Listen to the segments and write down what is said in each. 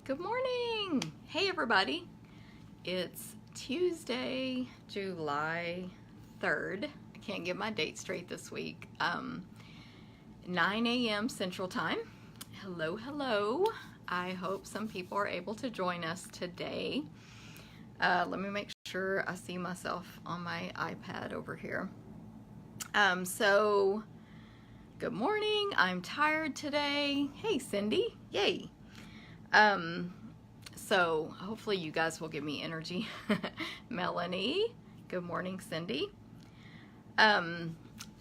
Good morning. Hey everybody. It's Tuesday, July 3rd. I can't get my date straight this week. 9 a.m. Central Time. Hello, hello. I hope some people are able to join us today. Let me make sure I see myself on my iPad over here. So good morning. I'm tired today. Hey Cindy. Yay. So hopefully you guys will give me energy. Melanie, good morning, Cindy.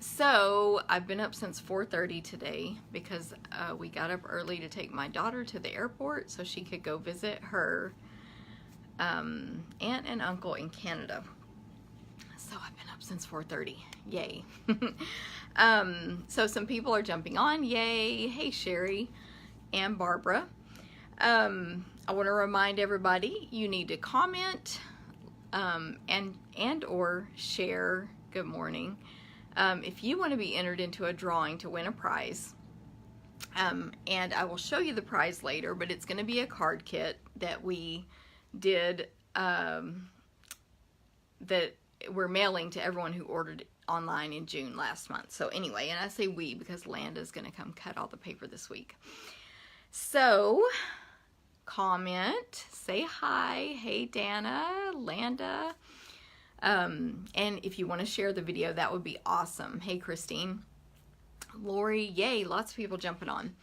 So I've been up since 4:30 today because we got up early to take my daughter to the airport so she could go visit her aunt and uncle in Canada. So I've been up since 4:30. Yay. So some people are jumping on. Yay. Hey, Sherry and Barbara. I want to remind everybody you need to comment and or share good morning if you want to be entered into a drawing to win a prize. And I will show you the prize later, but it's going to be a card kit that we did that we're mailing to everyone who ordered online in June last month. So anyway, and I say we because Landa's going to come cut all the paper this week. So comment, say hi. Hey Dana, Landa, and if you want to share the video, that would be awesome. Hey Christine, Lori, yay, lots of people jumping on.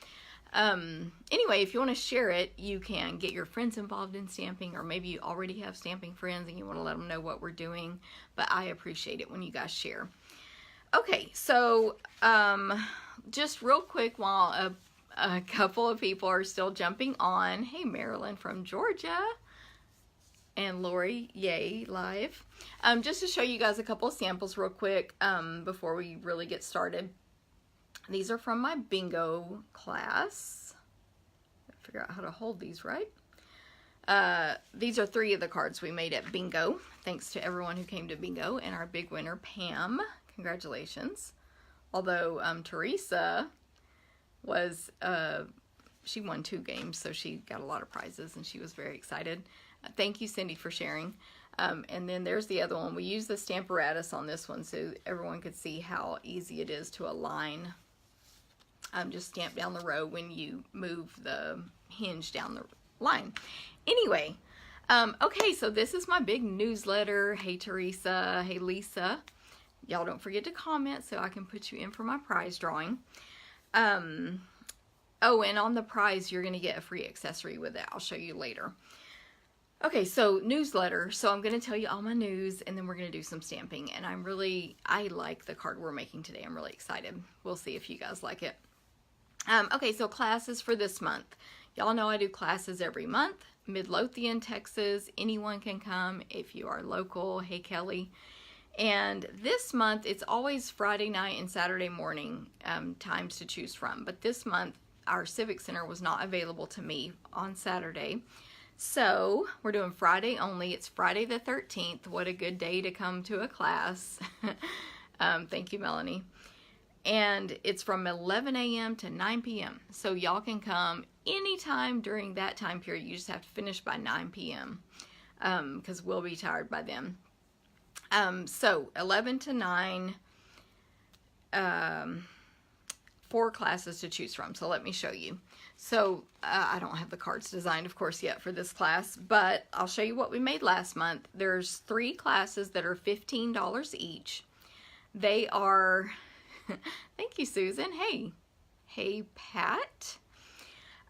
Anyway, if you want to share it, you can get your friends involved in stamping, or maybe you already have stamping friends and you want to let them know what we're doing, but I appreciate it when you guys share. Okay, so just real quick while a couple of people are still jumping on. Hey, Marilyn from Georgia. And Lori, yay, live. Just to show you guys a couple of samples real quick before we really get started. These are from my bingo class. Figure out how to hold these right. These are 3 of the cards we made at bingo. Thanks to everyone who came to bingo and our big winner, Pam. Congratulations. Although Teresa was she won 2 games, so she got a lot of prizes and she was very excited. Thank you, Cindy, for sharing. And then there's the other one. We used the Stamparatus on this one so everyone could see how easy it is to align. Just stamp down the row when you move the hinge down the line. Anyway, okay, so this is my big newsletter. Hey Teresa, hey Lisa. Y'all don't forget to comment so I can put you in for my prize drawing. Oh, and on the prize, you're going to get a free accessory with it. I'll show you later. Okay, so newsletter. So I'm going to tell you all my news, and then we're going to do some stamping. And I like the card we're making today. I'm really excited. We'll see if you guys like it. Okay, so classes for this month. Y'all know I do classes every month. Midlothian, Texas. Anyone can come if you are local. Hey, Kelly. And this month, it's always Friday night and Saturday morning times to choose from. But this month, our Civic Center was not available to me on Saturday. So we're doing Friday only. It's Friday the 13th. What a good day to come to a class. Thank you, Melanie. And it's from 11 a.m. to 9 p.m. So y'all can come anytime during that time period. You just have to finish by 9 p.m. Because we'll be tired by then. So 11 to 9, 4 classes to choose from. So let me show you. So I don't have the cards designed, of course, yet for this class, but I'll show you what we made last month. There's 3 classes that are $15 each. They are, thank you, Susan. Hey, Pat.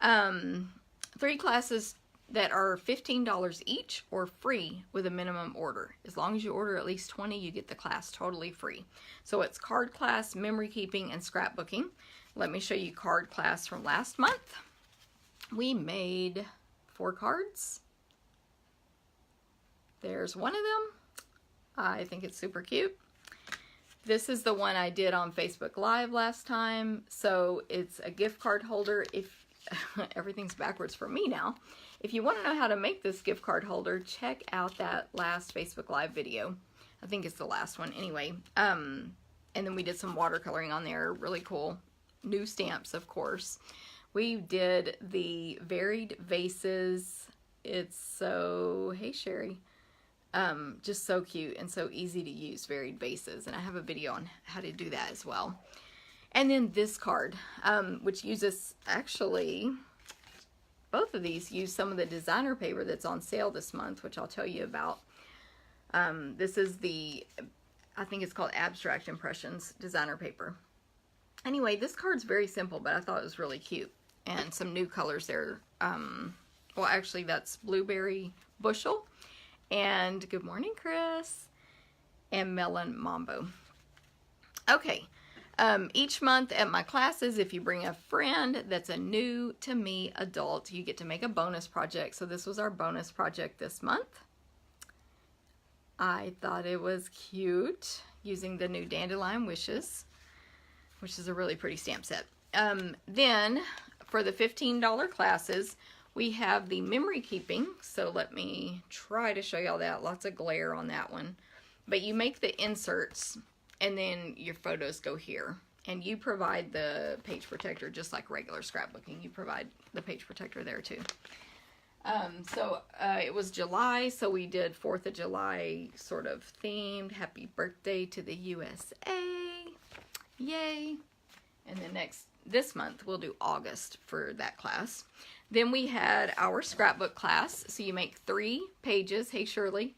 3 classes that are $15 each or free with a minimum order. As long as you order at least 20, you get the class totally free. So it's card class, memory keeping, and scrapbooking. Let me show you card class from last month. We made 4 cards. There's one of them. I think it's super cute. This is the one I did on Facebook Live last time. So it's a gift card holder. If everything's backwards for me now. If you want to know how to make this gift card holder, check out that last Facebook Live video. I think it's the last one anyway. And then we did some watercoloring on there. Really cool. New stamps, of course. We did the varied vases. It's so, hey Sherry, just so cute and so easy to use, varied vases. And I have a video on how to do that as well. And then this card, which uses, actually, both of these use some of the designer paper that's on sale this month, which I'll tell you about. This is the, I think it's called Abstract Impressions designer paper. Anyway, this card's very simple, but I thought it was really cute. And some new colors there. Well, actually, that's Blueberry Bushel. And good morning, Chris. And Melon Mambo. Okay. Each month at my classes, if you bring a friend that's a new to me adult, you get to make a bonus project. So this was our bonus project this month. I thought it was cute, using the new Dandelion Wishes, which is a really pretty stamp set. Then, for the $15 classes, we have the memory keeping. So let me try to show y'all that. Lots of glare on that one. But you make the inserts, and then your photos go here. And you provide the page protector, just like regular scrapbooking. You provide the page protector there too. It was July, so we did 4th of July sort of themed. Happy birthday to the USA. Yay. And then this month, we'll do August for that class. Then we had our scrapbook class. So you make 3 pages, hey Shirley,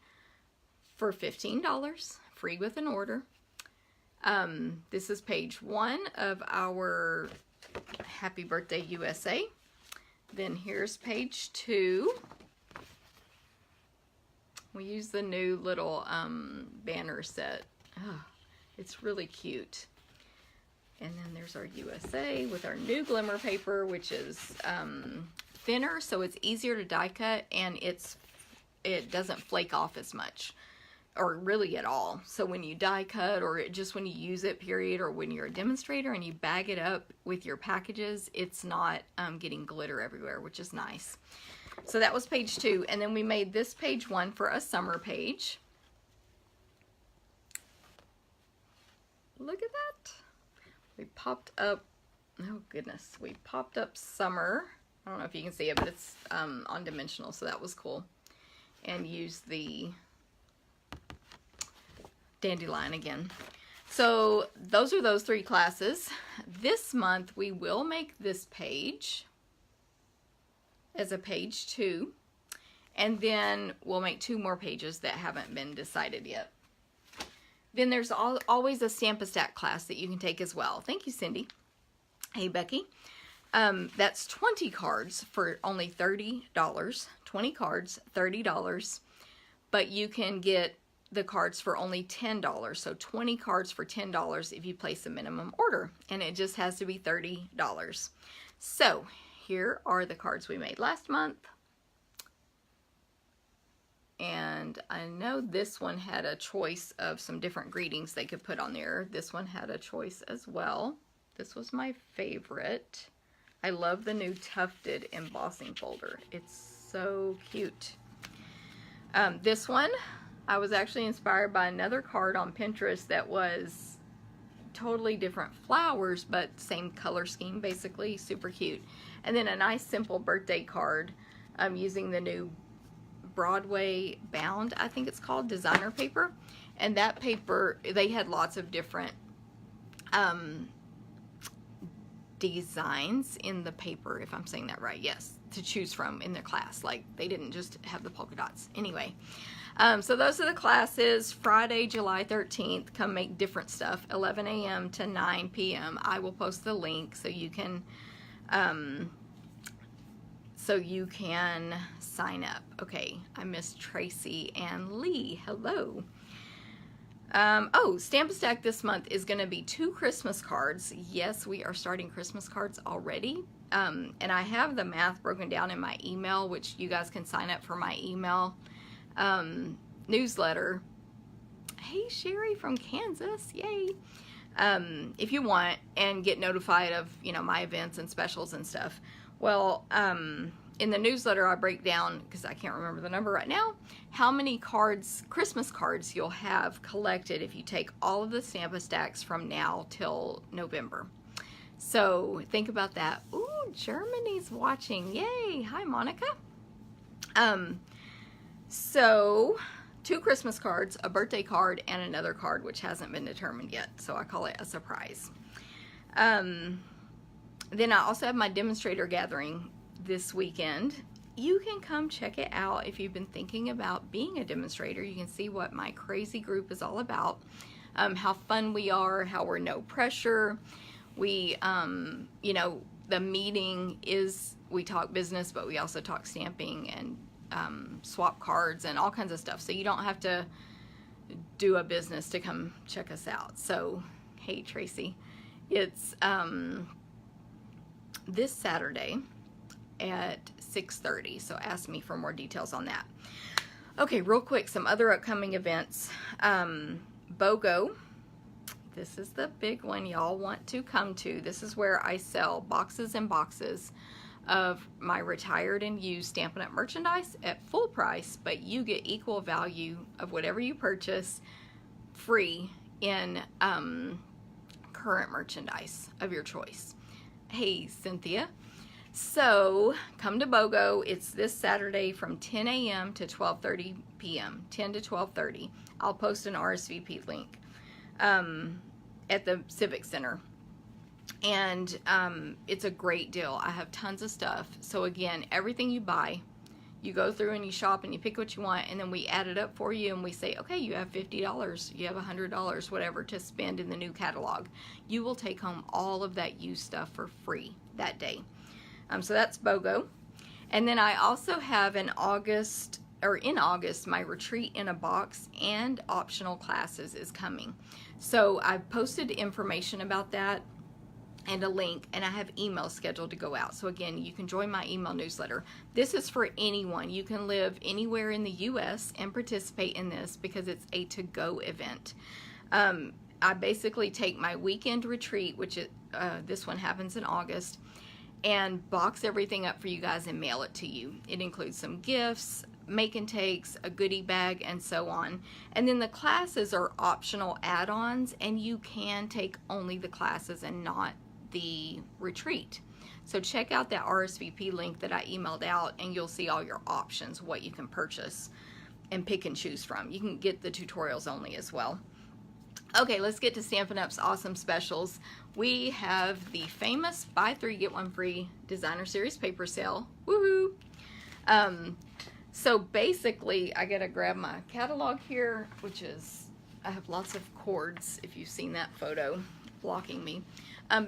for $15, free with an order. This is page 1 of our Happy Birthday USA. Then here's page 2. We use the new little banner set. Oh, it's really cute. And then there's our USA with our new glimmer paper, which is thinner, so it's easier to die cut, and it doesn't flake off as much, or really at all. So when you die cut, or just when you use it, period, or when you're a demonstrator and you bag it up with your packages, it's not getting glitter everywhere, which is nice. So that was page 2. And then we made this page 1 for a summer page. Look at that. We popped up, oh goodness, we popped up summer. I don't know if you can see it, but it's on dimensional, so that was cool. And used the dandelion again. So those are those 3 classes. This month we will make this page as a page 2, and then we'll make 2 more pages that haven't been decided yet. Then there's always a Stamp-A-Stack class that you can take as well. Thank you, Cindy. Hey, Becky. That's 20 cards for only $30. 20 cards, $30. But you can get the cards for only $10. So 20 cards for $10 if you place a minimum order. And it just has to be $30. So here are the cards we made last month. And I know this one had a choice of some different greetings they could put on there. This one had a choice as well. This was my favorite. I love the new tufted embossing folder. It's so cute. This one, I was actually inspired by another card on Pinterest that was totally different flowers, but same color scheme, basically. Super cute. And then a nice simple birthday card using the new Broadway Bound, I think it's called, designer paper. And that paper, they had lots of different designs in the paper, if I'm saying that right, yes, to choose from in their class. Like, they didn't just have the polka dots. Anyway, so those are the classes. Friday, July 13th, come make different stuff, 11 a.m. to 9 p.m. I will post the link so you can sign up. Okay, I missed Tracy and Lee. Hello. Oh, Stamp-A-Stack this month is going to be 2 Christmas cards. Yes, we are starting Christmas cards already. And I have the math broken down in my email, which you guys can sign up for my email newsletter. Hey, Sherry from Kansas. Yay. If you want, and get notified of, you know, my events and specials and stuff. Well, in the newsletter, I break down, because I can't remember the number right now, how many cards, Christmas cards, you'll have collected if you take all of the Stamp-A-Stacks from now till November. So think about that. Ooh, Oh, Germany's watching. Yay. Hi, Monica. So 2 Christmas cards, a birthday card, and another card which hasn't been determined yet. So I call it a surprise. Then I also have my demonstrator gathering this weekend. You can come check it out if you've been thinking about being a demonstrator. You can see what my crazy group is all about, how fun we are, how we're no pressure. We, you know, the meeting is, we talk business, but we also talk stamping and swap cards and all kinds of stuff. So you don't have to do a business to come check us out. So, hey, Tracy, it's this Saturday at 6:30. So ask me for more details on that. Okay, real quick, some other upcoming events. BOGO. This is the big one y'all want to come to. This is where I sell boxes and boxes of my retired and used Stampin' Up! Merchandise at full price, but you get equal value of whatever you purchase free in current merchandise of your choice. Hey, Cynthia. So come to BOGO. It's this Saturday from 10 a.m. to 12:30 p.m. 10 to 12:30. I'll post an RSVP link at the Civic Center. And it's a great deal. I have tons of stuff. So again, everything you buy, you go through and you shop and you pick what you want, and then we add it up for you and we say, okay, you have $50, you have $100, whatever, to spend in the new catalog. You will take home all of that used stuff for free that day. So that's BOGO. And then I also have in August, my retreat in a box and optional classes is coming. So I've posted information about that and a link, and I have emails scheduled to go out. So again, you can join my email newsletter. This is for anyone. You can live anywhere in the U.S. and participate in this because it's a to-go event. I basically take my weekend retreat, which is, this one happens in August, and box everything up for you guys and mail it to you. It includes some gifts, make and takes, a goodie bag, and so on. And then the classes are optional add-ons, and you can take only the classes and not the retreat. So check out that RSVP link that I emailed out, and you'll see all your options, what you can purchase and pick and choose from. You can get the tutorials only as well. Okay, let's get to Stampin' Up's awesome specials. We have the famous buy 3 get 1 free designer series paper sale. Woohoo! So basically, I gotta grab my catalog here, which is, I have lots of cords, if you've seen that photo, blocking me.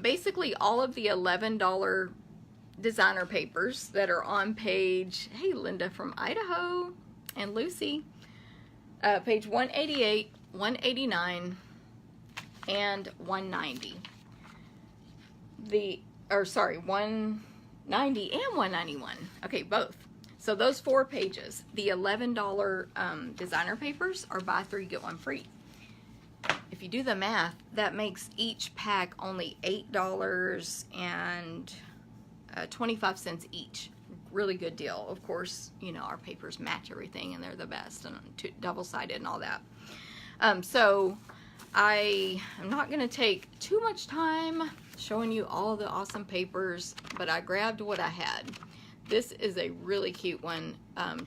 Basically, all of the $11 designer papers that are on page, hey, Linda from Idaho, and Lucy, page 188, 189, and 190. 190 and 191. Okay, both. So those 4 pages, the $11 designer papers are buy 3 get 1 free. If you do the math, that makes each pack only $8.25 each. Really good deal. Of course, you know, our papers match everything and they're the best, and double-sided and all that. So I am not going to take too much time showing you all the awesome papers, but I grabbed what I had. This is a really cute one,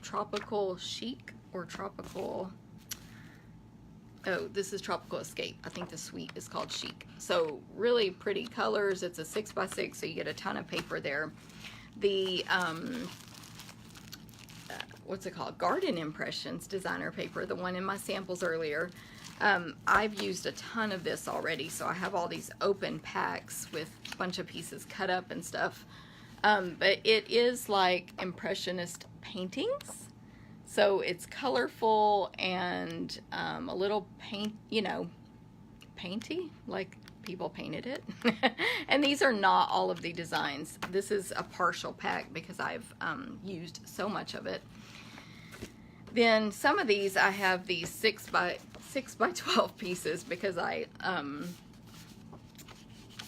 Tropical Chic or Tropical, oh, this is Tropical Escape. I think the suite is called Chic. So really pretty colors. It's a 6x6, so you get a ton of paper there. The, what's it called? Garden Impressions designer paper, the one in my samples earlier. I've used a ton of this already, so I have all these open packs with a bunch of pieces cut up and stuff. But it is like impressionist paintings. So it's colorful and a little painty, like people painted it. And these are not all of the designs. This is a partial pack because I've used so much of it. Then some of these I have these 6 by 12 pieces because I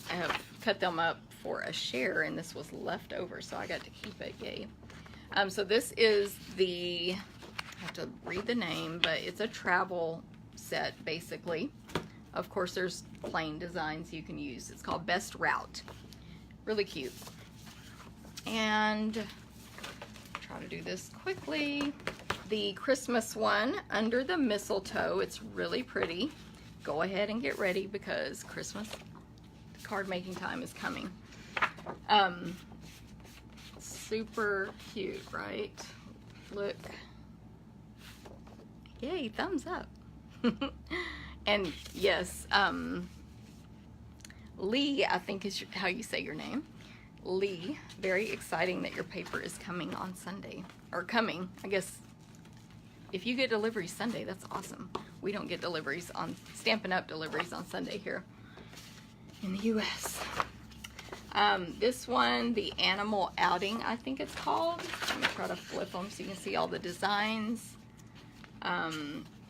have cut them up for a share, and this was left over, so I got to keep it. Yay. So this is the, I have to read the name, but it's a travel set basically. Of course, there's plain designs you can use. It's called Best Route. Really cute. And try to do this quickly. The Christmas one, Under the Mistletoe. It's really pretty. Go ahead and get ready because Christmas card making time is coming. Super cute, right? Look. Yay, thumbs up. And yes, Lee, I think is how you say your name. Lee, very exciting that your paper is coming on Sunday. Or coming, I guess. If you get deliveries Sunday, that's awesome. We don't get deliveries on, Stampin' Up! Deliveries on Sunday here in the U.S. This one, the Animal Outing, I think it's called. Let me try to flip them so you can see all the designs.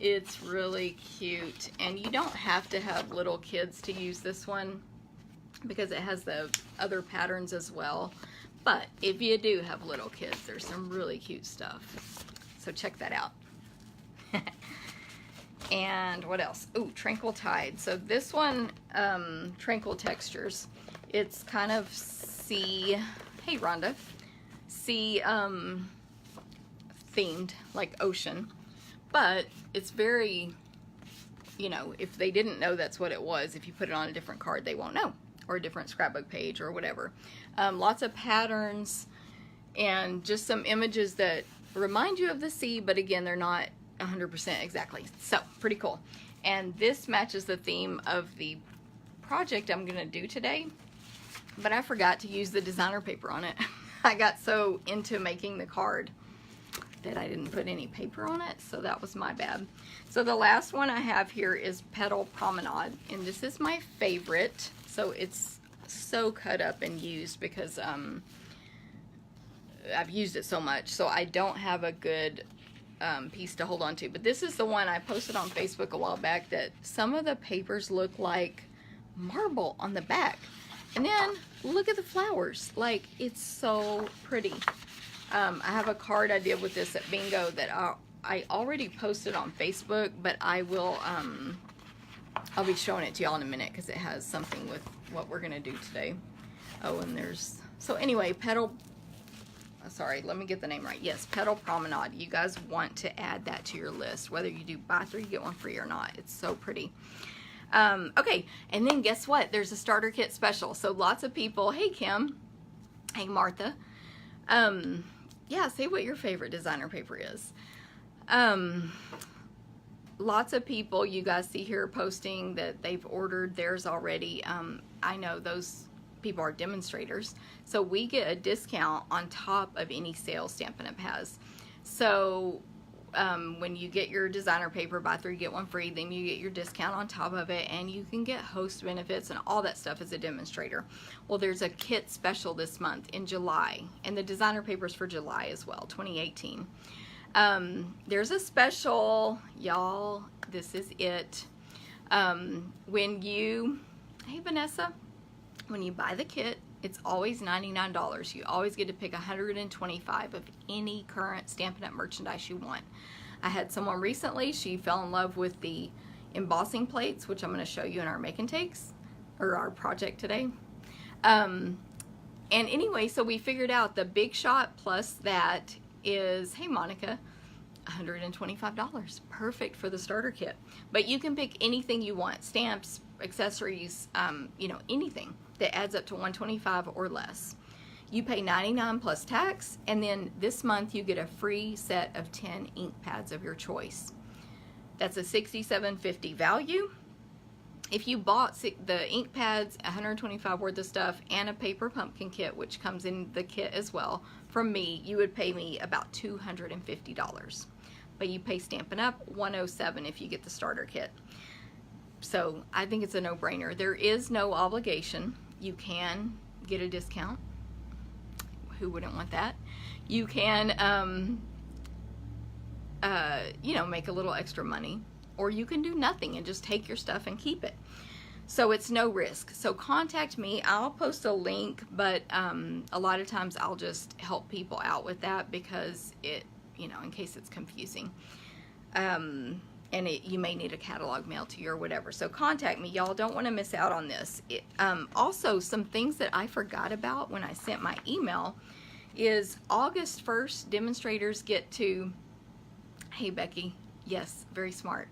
It's really cute. And you don't have to have little kids to use this one because it has the other patterns as well. But if you do have little kids, there's some really cute stuff. So check that out. And what else? Ooh, Tranquil Tide. So this one, Tranquil Textures. It's kind of sea, hey Rhonda, sea themed, like ocean. But it's very, you know, if they didn't know that's what it was, if you put it on a different card, they won't know. Or a different scrapbook page or whatever. Lots of patterns and just some images that remind you of the sea, but again, they're not 100% exactly. So, pretty cool. And this matches the theme of the project I'm going to do today, but I forgot to use the designer paper on it. I got so into making the card that I didn't put any paper on it, so that was my bad. So the last one I have here is Petal Promenade, and this is my favorite. So it's so cut up and used because I've used it so much, so I don't have a good piece to hold on to. But this is the one I posted on Facebook a while back that some of the papers look like marble on the back. And then look at the flowers. Like, it's so pretty. I have a card I did with this at Bingo that I already posted on Facebook, but I will, I'll be showing it to y'all in a minute because it has something with what we're going to do today. Oh, and there's, so anyway, sorry, let me get the name right. Yes, Petal Promenade. You guys want to add that to your list, whether you do buy 3, get 1 free or not. It's so pretty. Okay, and then guess what? There's a starter kit special. So lots of people, hey Kim, hey Martha, yeah, say what your favorite designer paper is. Lots of people you guys see here posting that they've ordered theirs already. I know those people are demonstrators, so we get a discount on top of any sales Stampin' Up! Has. So when you get your designer paper, buy 3 get 1 free, then you get your discount on top of it, and you can get host benefits and all that stuff as a demonstrator. Well, there's a kit special this month in July, and the designer papers for July as well, 2018. There's a special, y'all, this is it. When you, hey Vanessa, when you buy the kit, it's always $99. You always get to pick 125 of any current Stampin' Up! Merchandise you want. I had someone recently, she fell in love with the embossing plates, which I'm going to show you in our make and takes, or our project today. And anyway, so we figured out the Big Shot plus that is, hey Monica, $125. Perfect for the starter kit. But you can pick anything you want, stamps, accessories, you know, anything that adds up to $125 or less. You pay $99 plus tax, and then this month you get a free set of 10 ink pads of your choice. That's a $67.50 value. If you bought the ink pads, $125 worth of stuff, and a paper pumpkin kit, which comes in the kit as well, from me, you would pay me about $250. But you pay Stampin' Up! $107 if you get the starter kit. So I think it's a no-brainer. There is no obligation. You can get a discount. Who wouldn't want that? You can, you know, make a little extra money. Or you can do nothing and just take your stuff and keep it. So it's no risk. So contact me. I'll post a link, but a lot of times I'll just help people out with that because it, you know, in case it's confusing. And you may need a catalog mail to you or whatever. So contact me. Y'all don't want to miss out on this. Also, some things that I forgot about when I sent my email is August 1st, demonstrators get to, hey Becky, yes, very smart.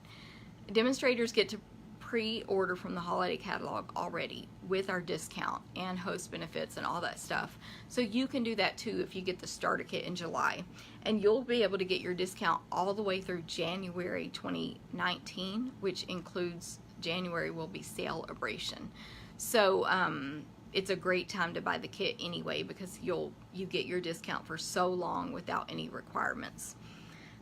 Demonstrators get to pre-order from the holiday catalog already with our discount and host benefits and all that stuff. So you can do that too if you get the starter kit in July. And you'll be able to get your discount all the way through January 2019, which includes January will be Sale-abration. So it's a great time to buy the kit anyway because you get your discount for so long without any requirements.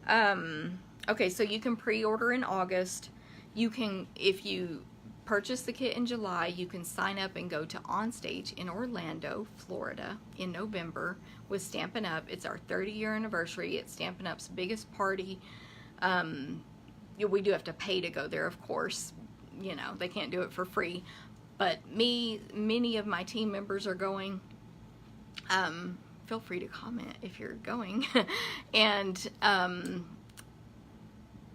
Okay, so you can pre-order in August. You can, if you purchase the kit in July, you can sign up and go to Onstage in Orlando, Florida in November with Stampin' Up. It's our 30-year anniversary. It's Stampin' Up's biggest party. We do have to pay to go there, of course. You know, they can't do it for free. But many of my team members are going. Feel free to comment if you're going. And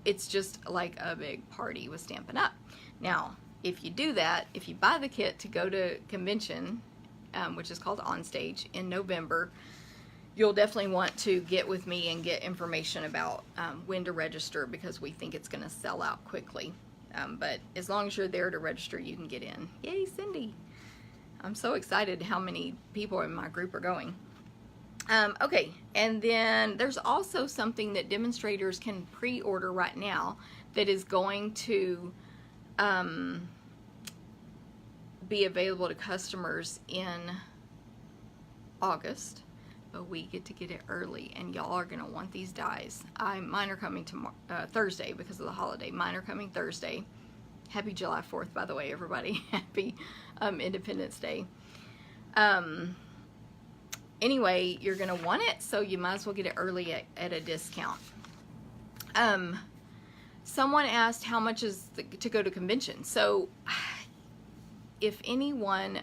it's just like a big party with Stampin' Up. Now, if you do that, if you buy the kit to go to convention, which is called Onstage in November, you'll definitely want to get with me and get information about when to register because we think it's going to sell out quickly. But as long as you're there to register, you can get in. Yay, Cindy! I'm so excited how many people in my group are going. Okay, and then there's also something that demonstrators can pre-order right now that is going to be available to customers in August, but we get to get it early, and y'all are going to want these dies. Mine are coming tomorrow, Thursday because of the holiday. Mine are coming Thursday. Happy July 4th, by the way, everybody. Happy Independence Day. Anyway, you're going to want it, so you might as well get it early at a discount. Someone asked how much is to go to convention. So if anyone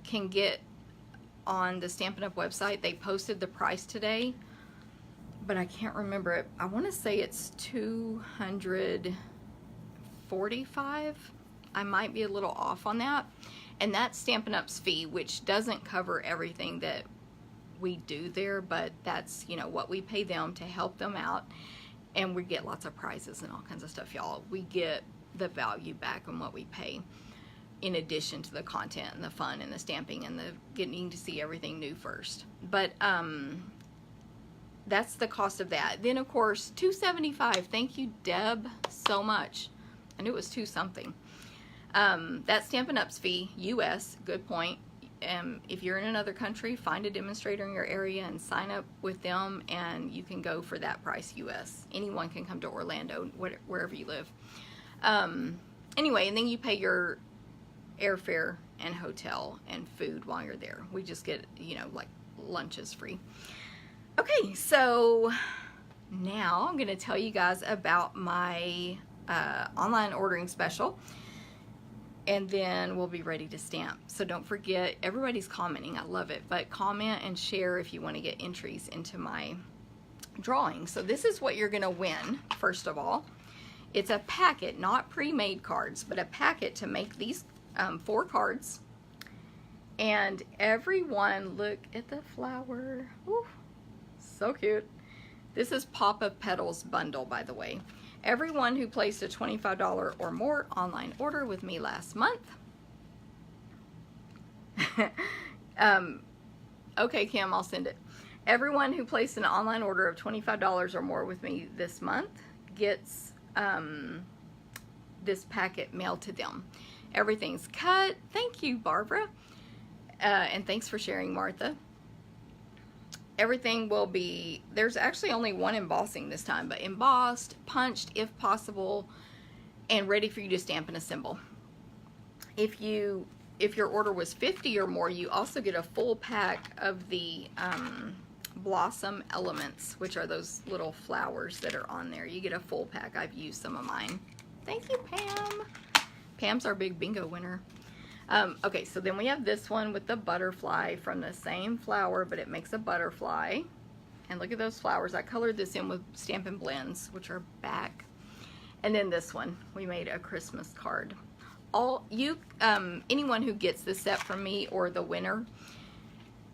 can get on the Stampin' Up website, they posted the price today, but I can't remember it. I want to say it's $245. I might be a little off on that. And that's Stampin' Up's fee, which doesn't cover everything that we do there, but that's, you know, what we pay them to help them out. And we get lots of prizes and all kinds of stuff, y'all. We get the value back on what we pay, in addition to the content and the fun and the stamping and the getting to see everything new first. But that's the cost of that. Then, of course, $275. Thank you, Deb, so much. I knew it was 2 something. That's Stampin' Up's fee, US, good point. If you're in another country, find a demonstrator in your area and sign up with them, and you can go for that price, US. Anyone can come to Orlando, wherever you live. Anyway, and then you pay your airfare and hotel and food while you're there. We just get, you know, like lunch is free. Okay, so now I'm going to tell you guys about my online ordering special. And then we'll be ready to stamp. So don't forget, everybody's commenting. I love it. But comment and share if you want to get entries into my drawing. So this is what you're going to win, first of all. It's a packet, not pre-made cards, but a packet to make these 4 cards. And everyone, look at the flower. Ooh, so cute. This is Papa Petals Bundle, by the way. Everyone who placed a $25 or more online order with me last month. Okay, Kim, I'll send it. Everyone who placed an online order of $25 or more with me this month gets this packet mailed to them. Everything's cut. Thank you, Barbara. And thanks for sharing, Martha. Everything will be, there's actually only 1 embossing this time, but embossed, punched if possible, and ready for you to stamp and assemble. If your order was 50 or more, you also get a full pack of the blossom elements, which are those little flowers that are on there. You get a full pack. I've used some of mine. Thank you, Pam. Pam's our big bingo winner. Okay, so then we have this one with the butterfly from the same flower, but it makes a butterfly. And look at those flowers. I colored this in with Stampin' Blends, which are back. And then this one, we made a Christmas card. Anyone who gets this set from me or the winner,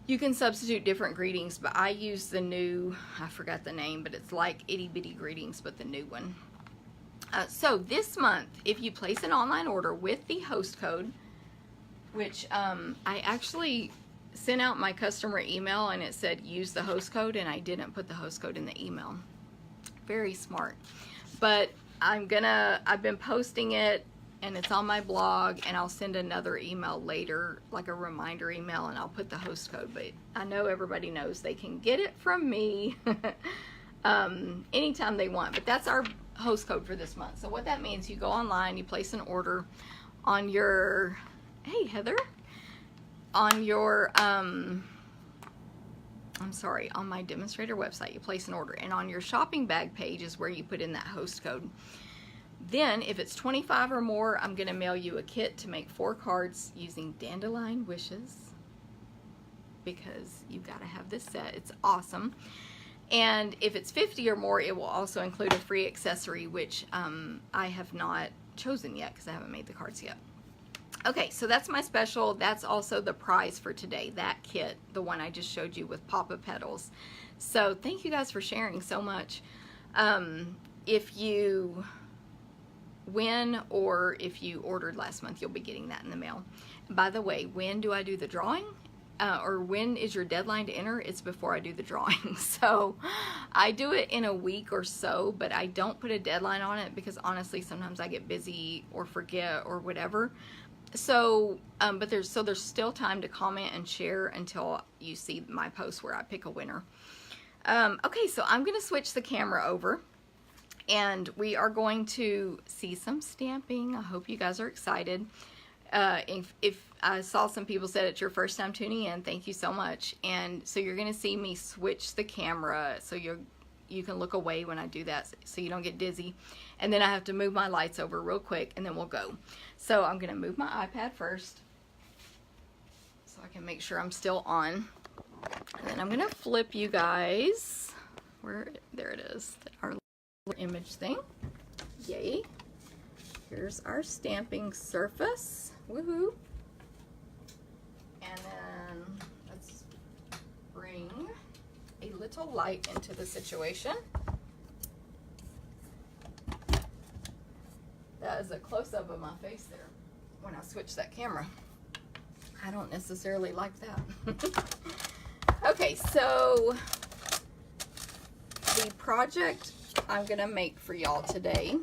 You can substitute different greetings, but I use the new, I forgot the name, but it's like Itty Bitty Greetings, but the new one. So this month, if you place an online order with the host code, which I actually sent out my customer email and it said use the host code, and I didn't put the host code in the email. Very smart. But I've been posting it, and it's on my blog, and I'll send another email later, like a reminder email, and I'll put the host code. But I know everybody knows they can get it from me anytime they want. But that's our host code for this month. So what that means, you go online, you place an order on your, hey Heather, on your, on my demonstrator website, you place an order, and on your shopping bag page is where you put in that host code. Then, if it's 25 or more, I'm going to mail you a kit to make 4 cards using Dandelion Wishes, because you got to have this set. It's awesome. And if it's 50 or more, it will also include a free accessory, which I have not chosen yet because I haven't made the cards yet. Okay, so that's my special. That's also the prize for today, that kit, the one I just showed you with Papa Petals. So thank you guys for sharing so much. If you win, or if you ordered last month, you'll be getting that in the mail. By the way, when do I do the drawing? Or when is your deadline to enter? It's before I do the drawing. So I do it in a week or so, but I don't put a deadline on it because honestly, sometimes I get busy or forget or whatever. So, but there's still time to comment and share until you see my post where I pick a winner. Okay, so I'm going to switch the camera over, and we are going to see some stamping. I hope you guys are excited. If I saw some people said it's your first time tuning in, thank you so much. And so you're going to see me switch the camera so you can look away when I do that so you don't get dizzy. And then I have to move my lights over real quick, and then we'll go. So I'm going to move my iPad first so I can make sure I'm still on. And then I'm going to flip you guys. There it is, our little image thing. Yay. Here's our stamping surface. Woohoo. And then let's bring a little light into the situation. That is a close-up of my face there when I switch that camera. I don't necessarily like that. Okay, so the project I'm going to make for y'all today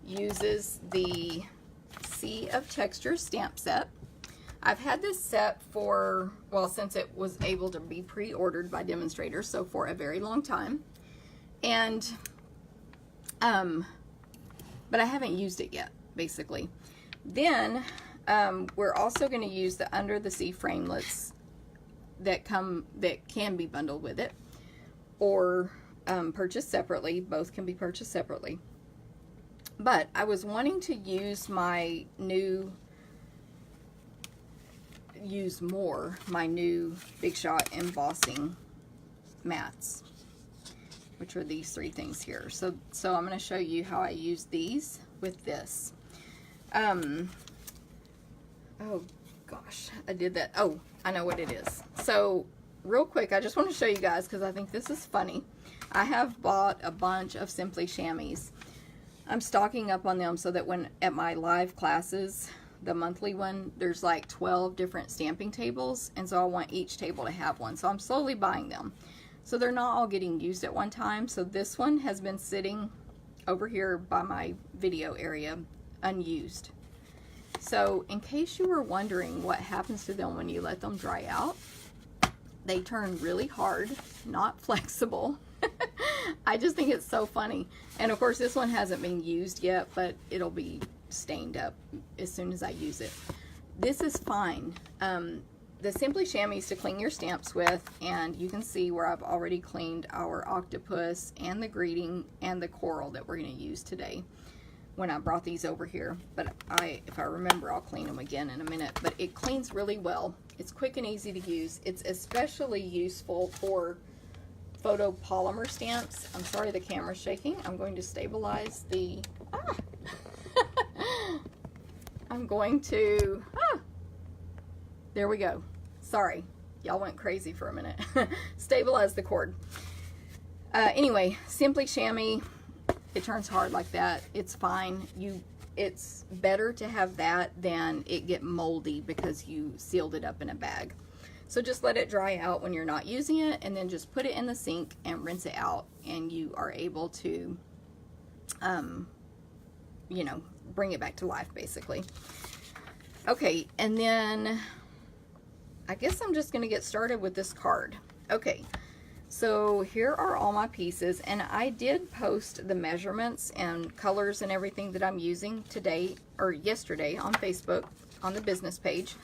uses the Sea of Texture stamp set. I've had this set for, well, since it was able to be pre-ordered by demonstrators, so for a very long time. And, but I haven't used it yet, basically. Then, we're also going to use the Under the Sea framelits that can be bundled with it, or purchased separately. Both can be purchased separately. But I was wanting to use my new Big Shot embossing mats, which are these 3 things here. So I'm going to show you how I use these with this. Oh gosh, I did that. Oh, I know what it is. So real quick, I just want to show you guys because I think this is funny. I have bought a bunch of Simply Chamois. I'm stocking up on them so that when at my live classes, the monthly one, there's like 12 different stamping tables, and so I want each table to have one. So I'm slowly buying them. So they're not all getting used at one time. So this one has been sitting over here by my video area unused. So in case you were wondering what happens to them when you let them dry out, they turn really hard, not flexible. I just think it's so funny. And of course this one hasn't been used yet, but it'll be stained up as soon as I use it. This is fine. The Simply Chamois to clean your stamps with, and you can see where I've already cleaned our octopus and the greeting and the coral that we're going to use today when I brought these over here. But if I remember, I'll clean them again in a minute. But it cleans really well. It's quick and easy to use. It's especially useful for photopolymer stamps. I'm sorry the camera's shaking. I'm going to stabilize the... I'm going to... There we go. Sorry. Y'all went crazy for a minute. Stabilize the cord. Anyway, Simply Chamois, it turns hard like that. It's fine. It's better to have that than it get moldy because you sealed it up in a bag. So just let it dry out when you're not using it, and then just put it in the sink and rinse it out, and you are able to, you know, bring it back to life, basically. Okay, and then I guess I'm just going to get started with this card. Okay, so here are all my pieces, and I did post the measurements and colors and everything that I'm using today, or yesterday, on Facebook, on the business page.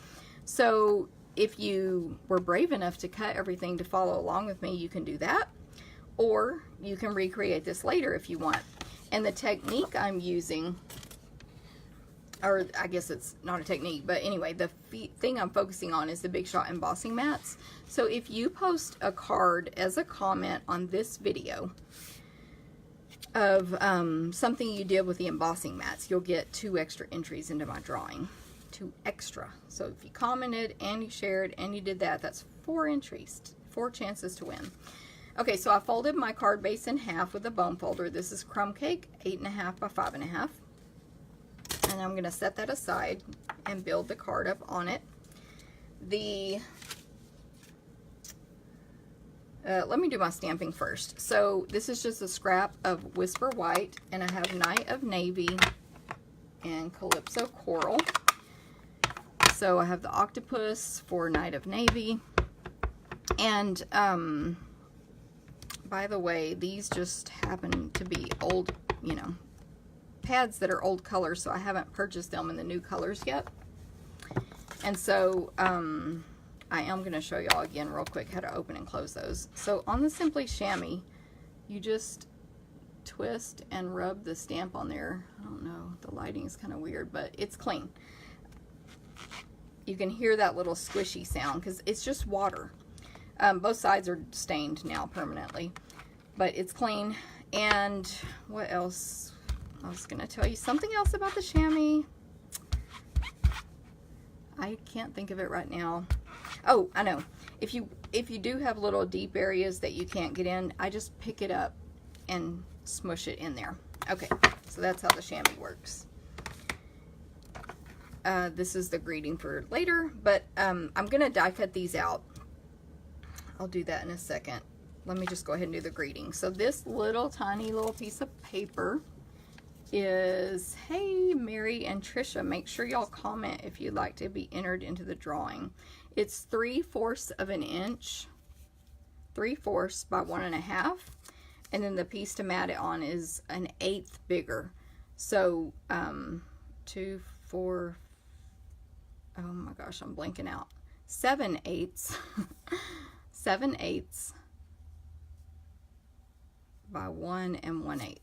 So if you were brave enough to cut everything to follow along with me, you can do that, or you can recreate this later if you want. And the technique I'm using, or I guess it's not a technique, but anyway, the thing I'm focusing on is the Big Shot embossing mats. So if you post a card as a comment on this video of something you did with the embossing mats, you'll get 2 extra entries into my drawing. 2 extra. So if you commented and you shared and you did that, that's 4 entries, 4 chances to win. Okay, so I folded my card base in half with a bone folder. This is Crumb Cake, 8.5 by 5.5. And I'm going to set that aside and build the card up on it. Let me do my stamping first. So this is just a scrap of Whisper White, and I have Night of Navy and Calypso Coral. So I have the octopus for Night of Navy. And by the way, these just happen to be old, you know, pads that are old colors, so I haven't purchased them in the new colors yet. And so I am going to show y'all again real quick how to open and close those. So on the Simply Chamois, you just twist and rub the stamp on there. I don't know, the lighting is kind of weird, but it's clean. You can hear that little squishy sound because it's just water. Both sides are stained now permanently, but it's clean. And what else? I was going to tell you something else about the chamois. I can't think of it right now. Oh, I know. If you do have little deep areas that you can't get in, I just pick it up and smush it in there. Okay, so that's how the chamois works. This is the greeting for later, but I'm going to die cut these out. I'll do that in a second. Let me just go ahead and do the greeting. So this little tiny little piece of paper is, hey, Mary and Trisha, make sure y'all comment if you'd like to be entered into the drawing. It's 3/4 of an inch, 3/4 by 1.5, and then the piece to mat it on is 1/8 bigger. So 2, 4, oh my gosh, I'm blanking out. 7/8, 7/8 by 1 1/8.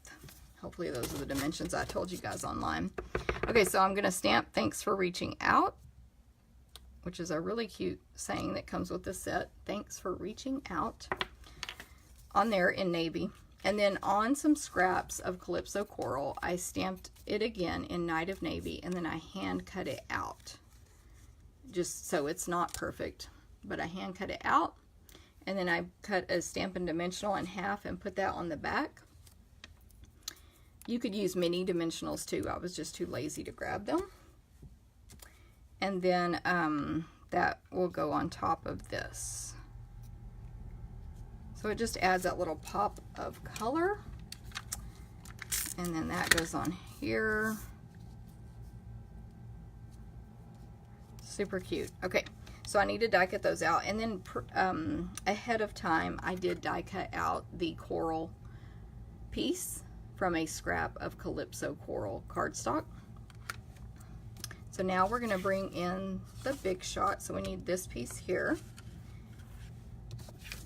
Hopefully those are the dimensions I told you guys online. Okay, so I'm going to stamp "Thanks for reaching out," which is a really cute saying that comes with the set. Thanks for reaching out on there in navy. And then on some scraps of Calypso Coral, I stamped it again in Night of Navy, and then I hand cut it out. Just so it's not perfect, but I hand cut it out. And then I cut a Stampin' Dimensional in half and put that on the back. You could use mini dimensionals too. I was just too lazy to grab them. And then that will go on top of this. So it just adds that little pop of color. And then that goes on here. Super cute. Okay, so I need to die cut those out. And then ahead of time, I did die cut out the coral piece from a scrap of Calypso Coral cardstock. So now we're going to bring in the Big Shot. So we need this piece here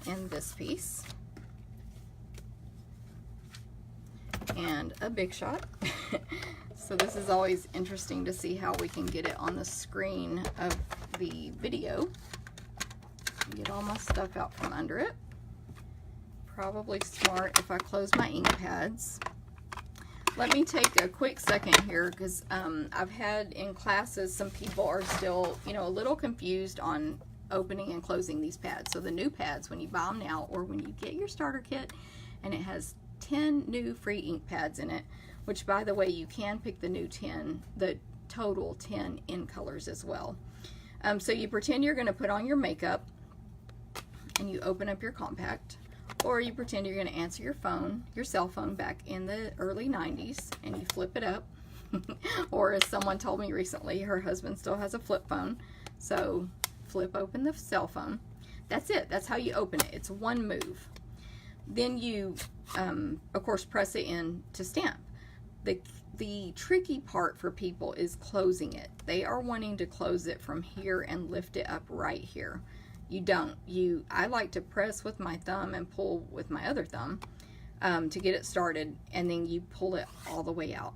and this piece and a Big Shot. So this is always interesting to see how we can get it on the screen of the video. Get all my stuff out from under it. Probably smart if I close my ink pads. Let me take a quick second here because I've had in classes some people are still, you know, a little confused on opening and closing these pads. So the new pads, when you buy them now or when you get your starter kit, and it has 10 new free ink pads in it, which by the way, you can pick the new 10, the total 10 in colors as well. So you pretend you're going to put on your makeup and you open up your compact, or you pretend you're going to answer your cell phone back in the early 90s, and you flip it up. Or as someone told me recently, her husband still has a flip phone, so flip open the cell phone. That's it. That's how you open it. It's one move. Then you, of course, press it in to stamp. The tricky part for people is closing it. They are wanting to close it from here and lift it up right here. You don't. I like to press with my thumb and pull with my other thumb to get it started, and then you pull it all the way out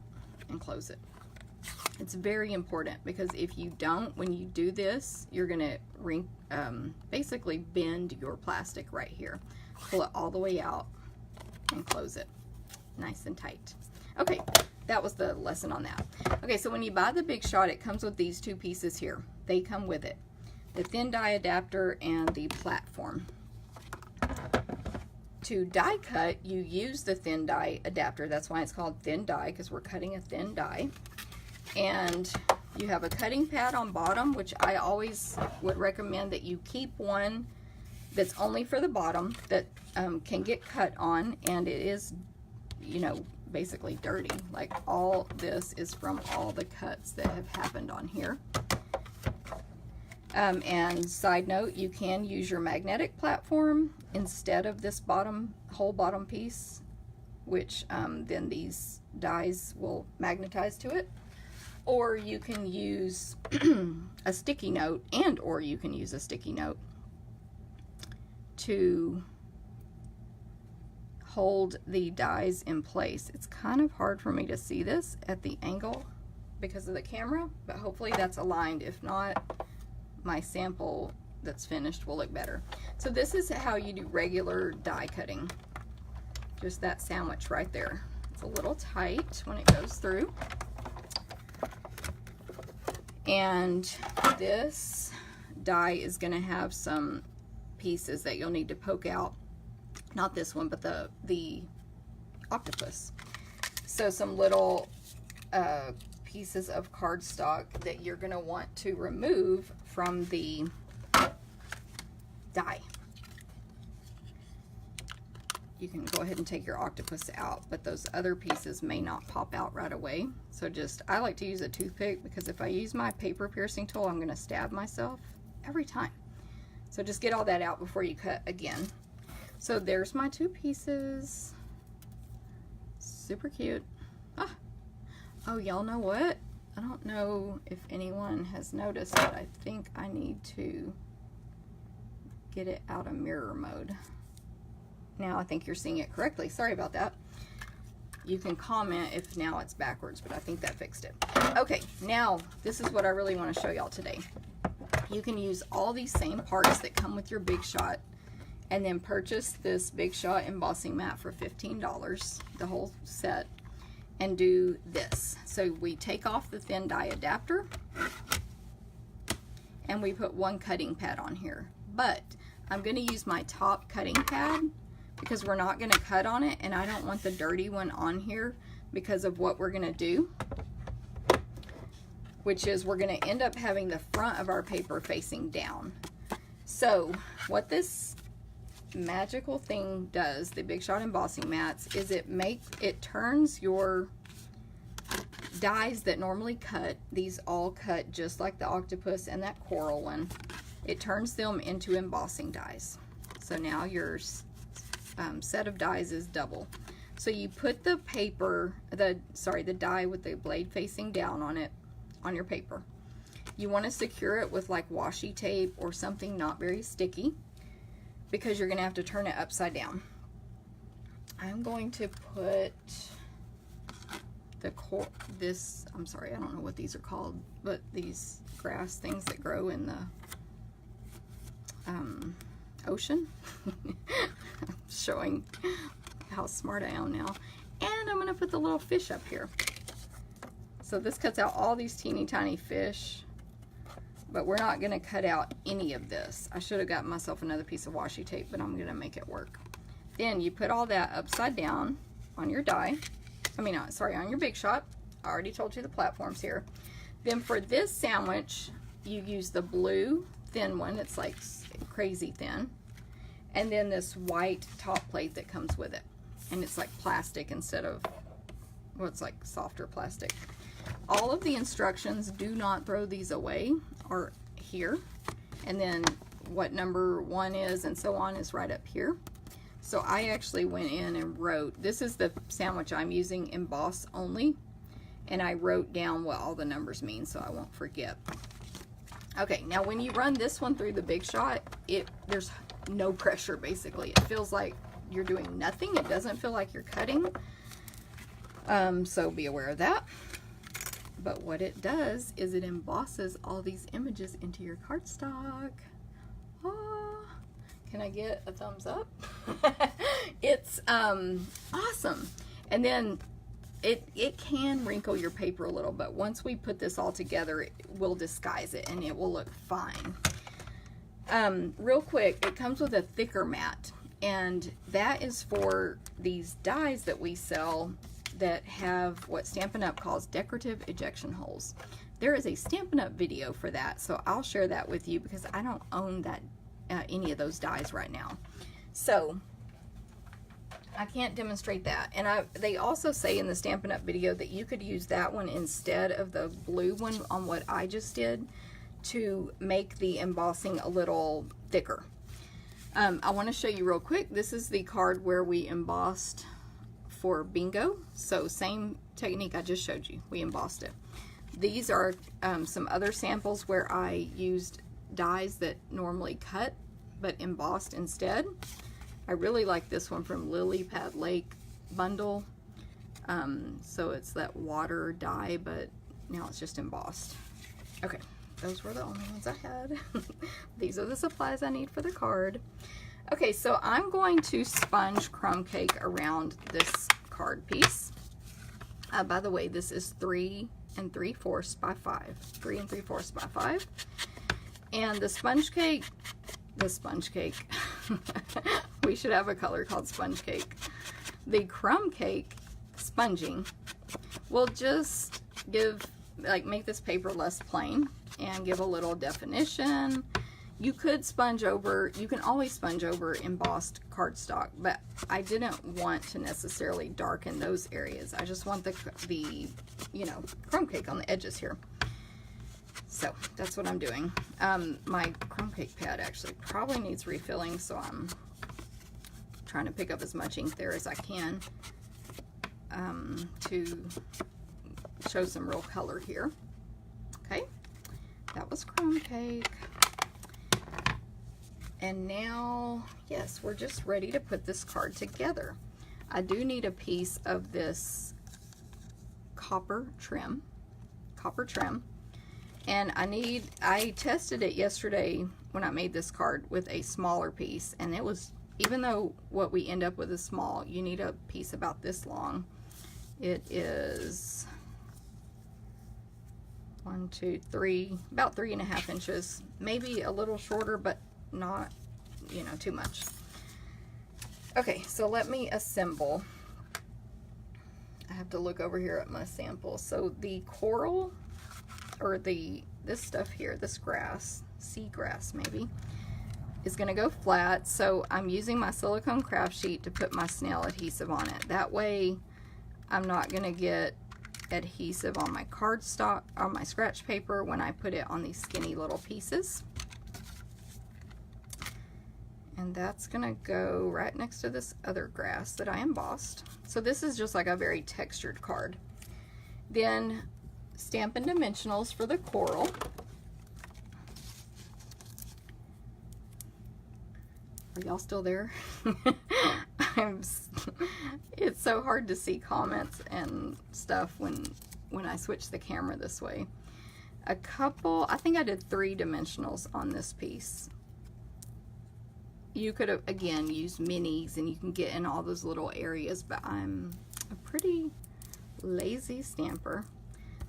and close it. It's very important, because if you don't, when you do this, you're going to basically bend your plastic right here. Pull it all the way out and close it nice and tight. Okay, that was the lesson on that. Okay, so when you buy the Big Shot, it comes with these two pieces here. They come with it. The thin die adapter and the platform. To die cut, you use the thin die adapter. That's why it's called thin die, because we're cutting a thin die. And you have a cutting pad on bottom, which I always would recommend that you keep one that's only for the bottom, that can get cut on, and it is, you know, basically dirty. Like, all this is from all the cuts that have happened on here. And side note, you can use your magnetic platform instead of this whole bottom piece, which then these dies will magnetize to it. Or you can use a sticky note, or you can use a sticky note to hold the dies in place. It's kind of hard for me to see this at the angle because of the camera, but hopefully that's aligned. If not, my sample that's finished will look better. So this is how you do regular die cutting. Just that sandwich right there. It's a little tight when it goes through. And this die is going to have some pieces that you'll need to poke out. Not this one, but the octopus. So some little pieces of cardstock that you're going to want to remove from the die. You can go ahead and take your octopus out, but those other pieces may not pop out right away. So I like to use a toothpick, because if I use my paper piercing tool, I'm going to stab myself every time. So just get all that out before you cut again. So there's my two pieces. Super cute. Oh, y'all know what? I don't know if anyone has noticed, but I think I need to get it out of mirror mode. Now I think you're seeing it correctly. Sorry about that. You can comment if now it's backwards, but I think that fixed it. Okay, now this is what I really want to show y'all today. You can use all these same parts that come with your Big Shot, and then purchase this Big Shot embossing mat for $15, the whole set, and do this. So we take off the thin die adapter, and we put one cutting pad on here. But I'm going to use my top cutting pad, because we're not going to cut on it, and I don't want the dirty one on here because of what we're going to do, which is we're going to end up having the front of our paper facing down. So what this magical thing does, the Big Shot embossing mats, is it turns your dies that normally cut, these all cut just like the octopus and that coral one, it turns them into embossing dies. So now your set of dies is double. So you put the paper, the die with the blade facing down on it, on your paper. You want to secure it with like washi tape or something not very sticky, because you're going to have to turn it upside down. I'm going to put I'm sorry, I don't know what these are called, but these grass things that grow in the ocean. I'm showing how smart I am now. And I'm going to put the little fish up here. So this cuts out all these teeny tiny fish but we're not going to cut out any of this. I should have gotten myself another piece of washi tape, but I'm going to make it work. Then you put all that upside down on your die. I mean, sorry, on your Big Shot. I already told you the platforms here. Then for this sandwich, you use the blue thin one. It's like crazy thin. And then this white top plate that comes with it. And it's like plastic instead of, well, it's like softer plastic. All of the instructions, do not throw these away, are here. And then what number 1 is and so on is right up here. So I actually went in and wrote, this is the sandwich I'm using, emboss only. And I wrote down what all the numbers mean so I won't forget. Okay, now when you run this one through the Big Shot, there's no pressure basically. It feels like you're doing nothing. It doesn't feel like you're cutting. So be aware of that. But what it does is it embosses all these images into your cardstock. Oh, can I get a thumbs up? It's awesome. And then it can wrinkle your paper a little, but once we put this all together, we'll disguise it and it will look fine. Real quick, it comes with a thicker mat, and that is for these dies that we sell that have what Stampin' Up! Calls decorative ejection holes. There is a Stampin' Up! Video for that, so I'll share that with you because I don't own that any of those dies right now. So I can't demonstrate that. And they also say in the Stampin' Up! Video that you could use that one instead of the blue one on what I just did to make the embossing a little thicker. I want to show you real quick. This is the card where we embossed for bingo. So same technique I just showed you. We embossed it. These are some other samples where I used dies that normally cut but embossed instead. I really like this one from Lily Pad Lake bundle. So it's that water dye, but now it's just embossed. Okay, those were the only ones I had. These are the supplies I need for the card. Okay, so I'm going to sponge crumb cake around this card piece. By the way, this is 3 3/4 by 5. 3 3/4 by 5. And the sponge cake, we should have a color called sponge cake. The crumb cake sponging will just make this paper less plain and give a little definition. You could sponge over, you can always sponge over embossed cardstock, but I didn't want to necessarily darken those areas. I just want the crumb cake on the edges here. So that's what I'm doing. My crumb cake pad actually probably needs refilling, so I'm trying to pick up as much ink there as I can to show some real color here. Okay, that was crumb cake. And now, yes, we're just ready to put this card together. I do need a piece of this copper trim. And I tested it yesterday when I made this card with a smaller piece, and it was, even though what we end up with is small, you need a piece about this long. It is 1, 2, 3, about 3.5 inches, maybe a little shorter, but not, too much. Okay, so let me assemble. I have to look over here at my sample. So the coral, or this stuff here, this grass, seagrass maybe, is going to go flat. So I'm using my silicone craft sheet to put my snail adhesive on it. That way I'm not going to get adhesive on my cardstock, on my scratch paper when I put it on these skinny little pieces. And that's going to go right next to this other grass that I embossed. So this is just like a very textured card. Then Stampin' Dimensionals for the coral. Are y'all still there? It's so hard to see comments and stuff when I switch the camera this way. I think I did 3 dimensionals on this piece. You could have, again, used minis and you can get in all those little areas, but I'm a pretty lazy stamper.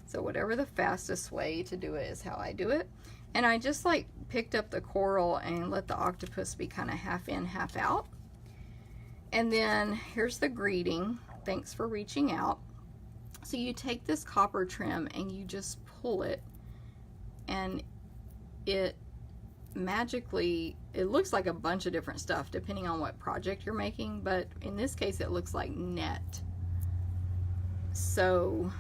So whatever the fastest way to do it is how I do it. And I just like picked up the coral and let the octopus be kind of half in, half out. And then here's the greeting. Thanks for reaching out. So you take this copper trim and you just pull it, and it magically, it looks like a bunch of different stuff depending on what project you're making, but in this case it looks like net. So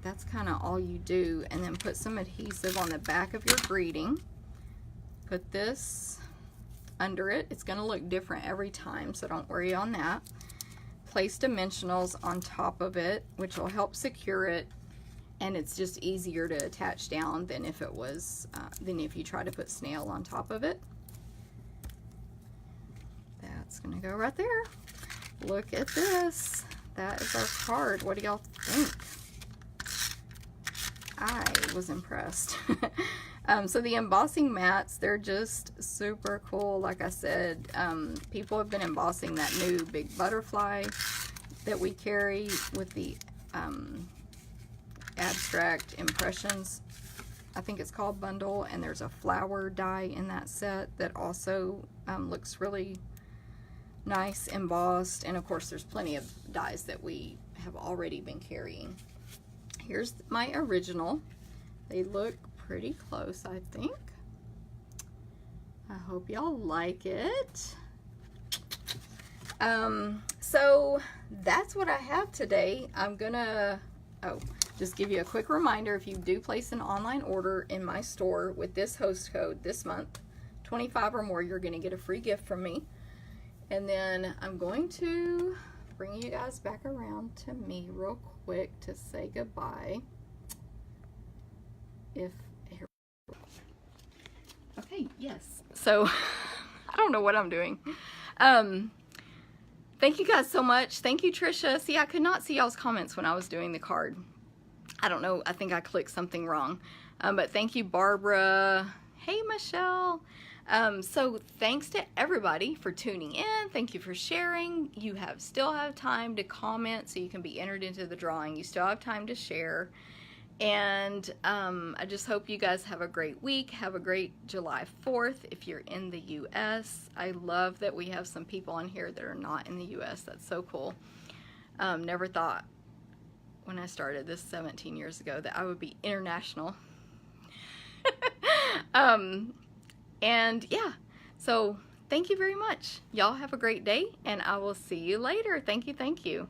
that's kind of all you do, and then put some adhesive on the back of your greeting. Put this under it. It's going to look different every time, so don't worry on that. Place dimensionals on top of it, which will help secure it, and it's just easier to attach down than if it was than if you try to put snail on top of it. That's going to go right there. Look at this. That is our card. What do y'all think? I was impressed. So the embossing mats, they're just super cool. Like I said, people have been embossing that new big butterfly that we carry with the abstract impressions, I think it's called, bundle, and there's a flower die in that set that also looks really nice embossed. And of course there's plenty of dies that we have already been carrying. Here's my original. They look pretty close, I think. I hope y'all like it. So that's what I have today. I'm gonna just give you a quick reminder, if you do place an online order in my store with this host code this month, 25 or more, you're gonna get a free gift from me. And then I'm going to bring you guys back around to me real quick to say goodbye. Okay, yes. So I don't know what I'm doing. Thank you guys so much. Thank you, Trisha. See, I could not see y'all's comments when I was doing the card. I don't know. I think I clicked something wrong. But thank you, Barbara. Hey, Michelle. So thanks to everybody for tuning in. Thank you for sharing. You still have time to comment, so you can be entered into the drawing. You still have time to share. And I just hope you guys have a great week. Have a great July 4th if you're in the U.S. I love that we have some people on here that are not in the U.S. That's so cool. Never thought when I started this 17 years ago that I would be international. And yeah, so thank you very much. Y'all have a great day, and I will see you later. Thank you, thank you.